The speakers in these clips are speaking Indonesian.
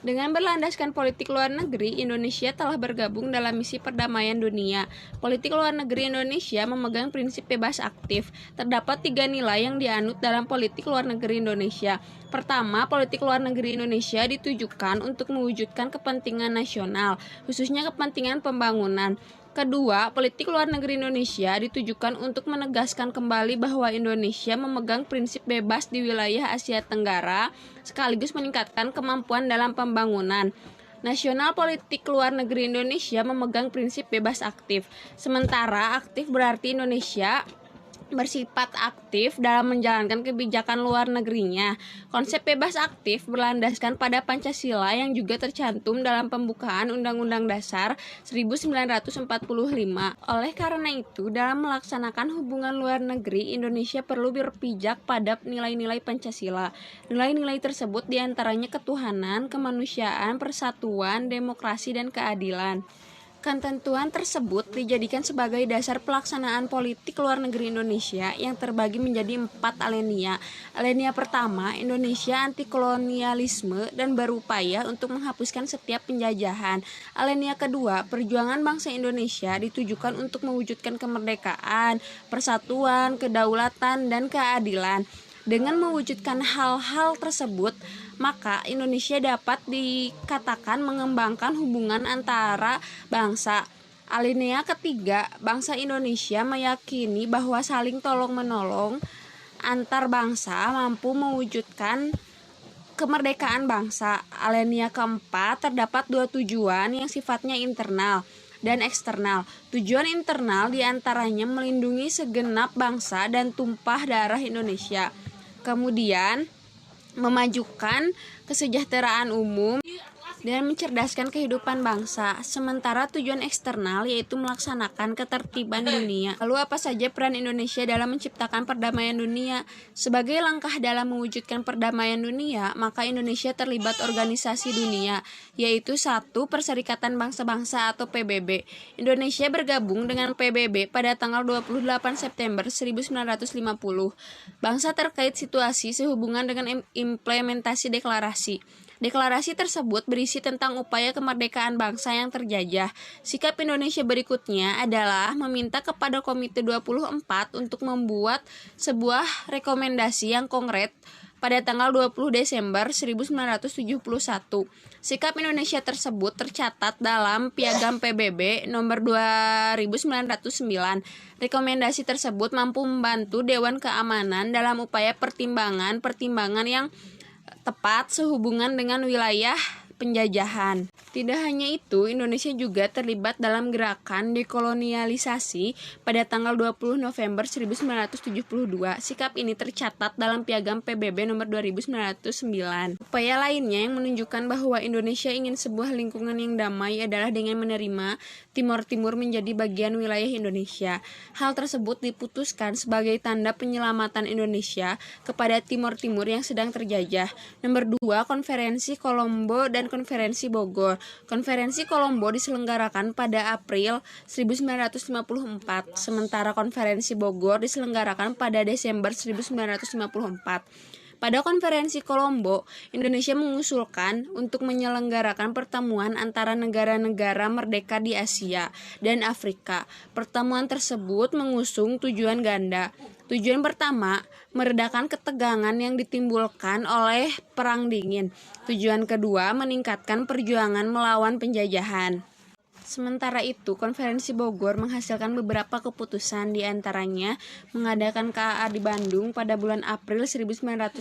Dengan berlandaskan politik luar negeri, Indonesia telah bergabung dalam misi perdamaian dunia. Politik luar negeri Indonesia memegang prinsip bebas aktif. Terdapat 3 nilai yang dianut dalam politik luar negeri Indonesia. Pertama, politik luar negeri Indonesia ditujukan untuk mewujudkan kepentingan nasional, khususnya kepentingan pembangunan. Kedua, politik luar negeri Indonesia ditujukan untuk menegaskan kembali bahwa Indonesia memegang prinsip bebas di wilayah Asia Tenggara, sekaligus meningkatkan kemampuan dalam pembangunan nasional. Politik luar negeri Indonesia memegang prinsip bebas aktif. Sementara aktif berarti Indonesia bersifat aktif dalam menjalankan kebijakan luar negerinya. Konsep bebas aktif berlandaskan pada Pancasila yang juga tercantum dalam pembukaan Undang-Undang Dasar 1945. Oleh karena itu, dalam melaksanakan hubungan luar negeri, Indonesia perlu berpijak pada nilai-nilai Pancasila. Nilai-nilai tersebut diantaranya ketuhanan, kemanusiaan, persatuan, demokrasi, dan keadilan. Ketentuan tersebut dijadikan sebagai dasar pelaksanaan politik luar negeri Indonesia yang terbagi menjadi 4 alinea. Alinea pertama, Indonesia anti kolonialisme dan berupaya untuk menghapuskan setiap penjajahan. Alinea kedua, perjuangan bangsa Indonesia ditujukan untuk mewujudkan kemerdekaan, persatuan, kedaulatan, dan keadilan. Dengan mewujudkan hal-hal tersebut, maka Indonesia dapat dikatakan mengembangkan hubungan antara bangsa. Alinea ketiga, bangsa Indonesia meyakini bahwa saling tolong-menolong antar bangsa mampu mewujudkan kemerdekaan bangsa. Alinea keempat, terdapat 2 tujuan yang sifatnya internal dan eksternal. Tujuan internal diantaranya melindungi segenap bangsa dan tumpah darah Indonesia. Kemudian, memajukan kesejahteraan umum dan mencerdaskan kehidupan bangsa. Sementara tujuan eksternal yaitu melaksanakan ketertiban dunia. Lalu apa saja peran Indonesia dalam menciptakan perdamaian dunia? Sebagai langkah dalam mewujudkan perdamaian dunia, maka Indonesia terlibat organisasi dunia, yaitu 1. Perserikatan Bangsa-Bangsa atau PBB. Indonesia bergabung dengan PBB pada tanggal 28 September 1950. Bangsa terkait situasi sehubungan dengan implementasi deklarasi. Deklarasi tersebut berisi tentang upaya kemerdekaan bangsa yang terjajah. Sikap Indonesia berikutnya adalah meminta kepada Komite 24 untuk membuat sebuah rekomendasi yang konkret pada tanggal 20 Desember 1971. Sikap Indonesia tersebut tercatat dalam Piagam PBB nomor 2909. Rekomendasi tersebut mampu membantu Dewan Keamanan dalam upaya pertimbangan yang tepat sehubungan dengan wilayah penjajahan. Tidak hanya itu, Indonesia juga terlibat dalam gerakan dekolonialisasi pada tanggal 20 November 1972. Sikap ini tercatat dalam Piagam PBB nomor 2909. Upaya lainnya yang menunjukkan bahwa Indonesia ingin sebuah lingkungan yang damai adalah dengan menerima Timor Timur menjadi bagian wilayah Indonesia. Hal tersebut diputuskan sebagai tanda penyelamatan Indonesia kepada Timor Timur yang sedang terjajah. Nomor 2, Konferensi Kolombo dan Konferensi Bogor. Konferensi Kolombo diselenggarakan pada April 1954, sementara Konferensi Bogor diselenggarakan pada Desember 1954. Pada Konferensi Kolombo, Indonesia mengusulkan untuk menyelenggarakan pertemuan antara negara-negara merdeka di Asia dan Afrika. Pertemuan tersebut mengusung tujuan ganda. Tujuan pertama, meredakan ketegangan yang ditimbulkan oleh Perang Dingin. Tujuan kedua, meningkatkan perjuangan melawan penjajahan. Sementara itu, Konferensi Bogor menghasilkan beberapa keputusan, di antaranya mengadakan KAA di Bandung pada bulan April 1955,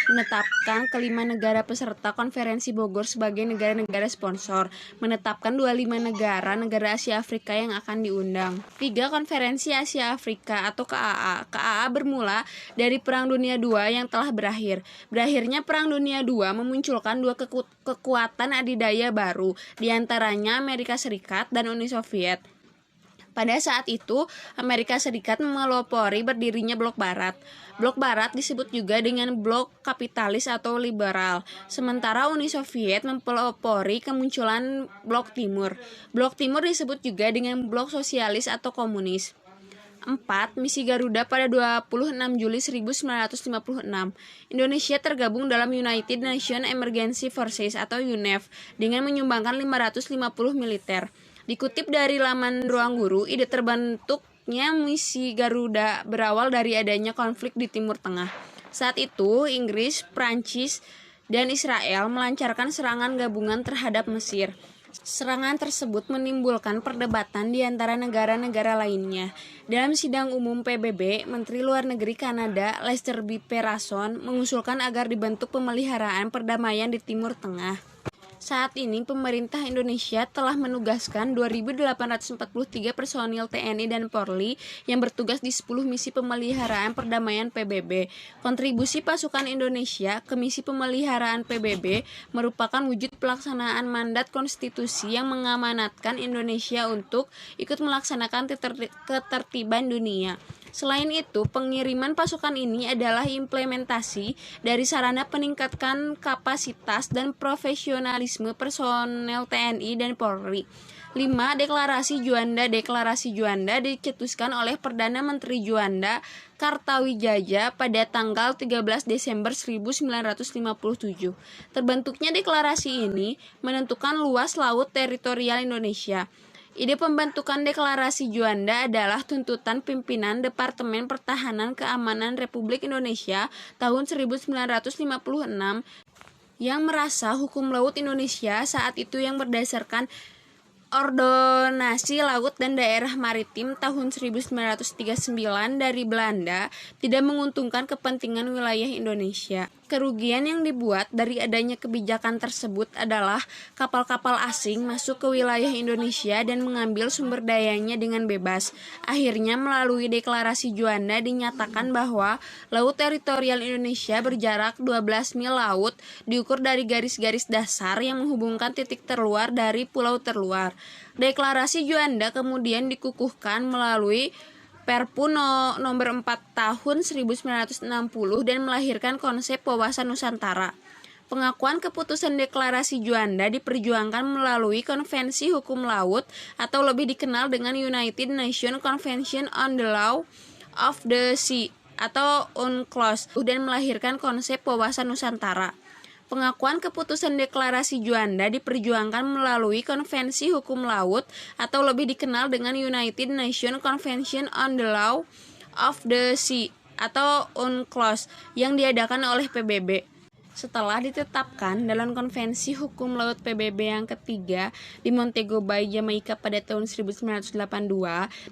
menetapkan kelima negara peserta Konferensi Bogor sebagai negara-negara sponsor, menetapkan 25 negara Asia Afrika yang akan diundang. 3. Konferensi Asia Afrika atau KAA. KAA bermula dari Perang Dunia II yang telah berakhir. Berakhirnya Perang Dunia II memunculkan 2 kekuatan adidaya baru, di antaranya Amerika Serikat dan Uni Soviet. Pada saat itu, Amerika Serikat melopori berdirinya Blok Barat. Blok Barat disebut juga dengan blok kapitalis atau liberal. Sementara Uni Soviet mempelopori kemunculan Blok Timur. Blok Timur disebut juga dengan blok sosialis atau komunis. 4. Misi Garuda pada 26 Juli 1956. Indonesia tergabung dalam United Nations Emergency Forces atau UNEF dengan menyumbangkan 550 militer. Dikutip dari laman Ruangguru, ide terbentuknya misi Garuda berawal dari adanya konflik di Timur Tengah. Saat itu, Inggris, Prancis, dan Israel melancarkan serangan gabungan terhadap Mesir. Serangan tersebut menimbulkan perdebatan di antara negara-negara lainnya. Dalam sidang umum PBB, Menteri Luar Negeri Kanada Lester B. Pearson mengusulkan agar dibentuk pemeliharaan perdamaian di Timur Tengah. Saat ini, pemerintah Indonesia telah menugaskan 2.843 personil TNI dan Polri yang bertugas di 10 misi pemeliharaan perdamaian PBB. Kontribusi pasukan Indonesia ke misi pemeliharaan PBB merupakan wujud pelaksanaan mandat konstitusi yang mengamanatkan Indonesia untuk ikut melaksanakan ketertiban dunia. Selain itu, pengiriman pasukan ini adalah implementasi dari sarana peningkatan kapasitas dan profesionalisme personel TNI dan Polri. 5. Deklarasi Juanda. Deklarasi Juanda dicetuskan oleh Perdana Menteri Juanda Kartawijaya pada tanggal 13 Desember 1957. Terbentuknya deklarasi ini menentukan luas laut teritorial Indonesia. Ide pembentukan deklarasi Juanda adalah tuntutan pimpinan Departemen Pertahanan Keamanan Republik Indonesia tahun 1956 yang merasa hukum laut Indonesia saat itu yang berdasarkan Ordonansi Laut dan Daerah Maritim tahun 1939 dari Belanda tidak menguntungkan kepentingan wilayah Indonesia. Kerugian yang dibuat dari adanya kebijakan tersebut adalah kapal-kapal asing masuk ke wilayah Indonesia dan mengambil sumber dayanya dengan bebas. Akhirnya melalui deklarasi Juanda dinyatakan bahwa laut teritorial Indonesia berjarak 12 mil laut diukur dari garis-garis dasar yang menghubungkan titik terluar dari pulau terluar. Deklarasi Juanda kemudian dikukuhkan melalui Perpu nomor 4 tahun 1960 dan melahirkan konsep wawasan Nusantara. Pengakuan keputusan deklarasi Juanda diperjuangkan melalui Konvensi Hukum Laut atau lebih dikenal dengan United Nations Convention on the Law of the Sea atau UNCLOS dan melahirkan konsep wawasan Nusantara. Pengakuan keputusan deklarasi Juanda diperjuangkan melalui Konvensi Hukum Laut atau lebih dikenal dengan United Nations Convention on the Law of the Sea atau UNCLOS yang diadakan oleh PBB. Setelah ditetapkan dalam Konvensi Hukum Laut PBB yang ketiga di Montego Bay, Jamaika pada tahun 1982,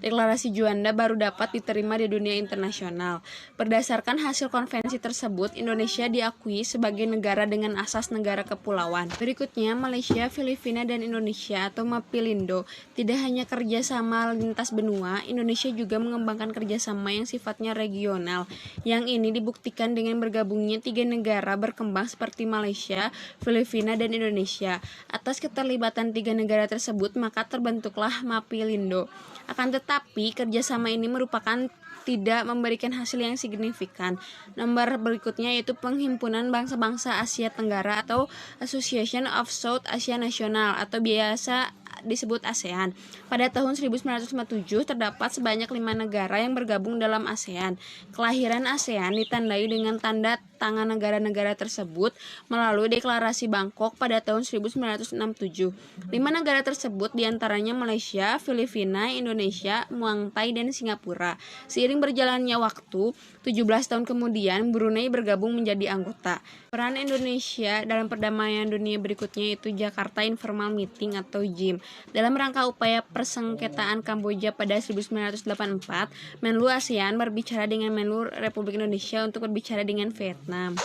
deklarasi Juanda baru dapat diterima di dunia internasional. Berdasarkan hasil konvensi tersebut, Indonesia diakui sebagai negara dengan asas negara kepulauan. Berikutnya, Malaysia, Filipina, dan Indonesia atau MAPILINDO. Tidak hanya kerjasama lintas benua, Indonesia juga mengembangkan kerjasama yang sifatnya regional. Yang ini dibuktikan dengan bergabungnya 3 negara berkembang seperti Malaysia, Filipina, dan Indonesia. Atas keterlibatan 3 negara tersebut, maka terbentuklah MAPILINDO. Akan tetapi, kerjasama ini merupakan tidak memberikan hasil yang signifikan. Nomor berikutnya yaitu Penghimpunan Bangsa-Bangsa Asia Tenggara atau Association of South Asia National atau biasa disebut ASEAN. Pada tahun 1957 terdapat sebanyak 5 negara yang bergabung dalam ASEAN. Kelahiran ASEAN ditandai dengan tanda tangan negara-negara tersebut melalui Deklarasi Bangkok pada tahun 1967. 5 negara tersebut diantaranya Malaysia, Filipina, Indonesia, Muang Thai, dan Singapura. Seiring berjalannya waktu, 17 tahun kemudian Brunei bergabung menjadi anggota. Peran Indonesia dalam perdamaian dunia berikutnya yaitu Jakarta Informal Meeting atau JIM. Dalam rangka upaya persengketaan Kamboja pada 1984, Menlu ASEAN berbicara dengan Menlu Republik Indonesia untuk berbicara dengan Vietnam.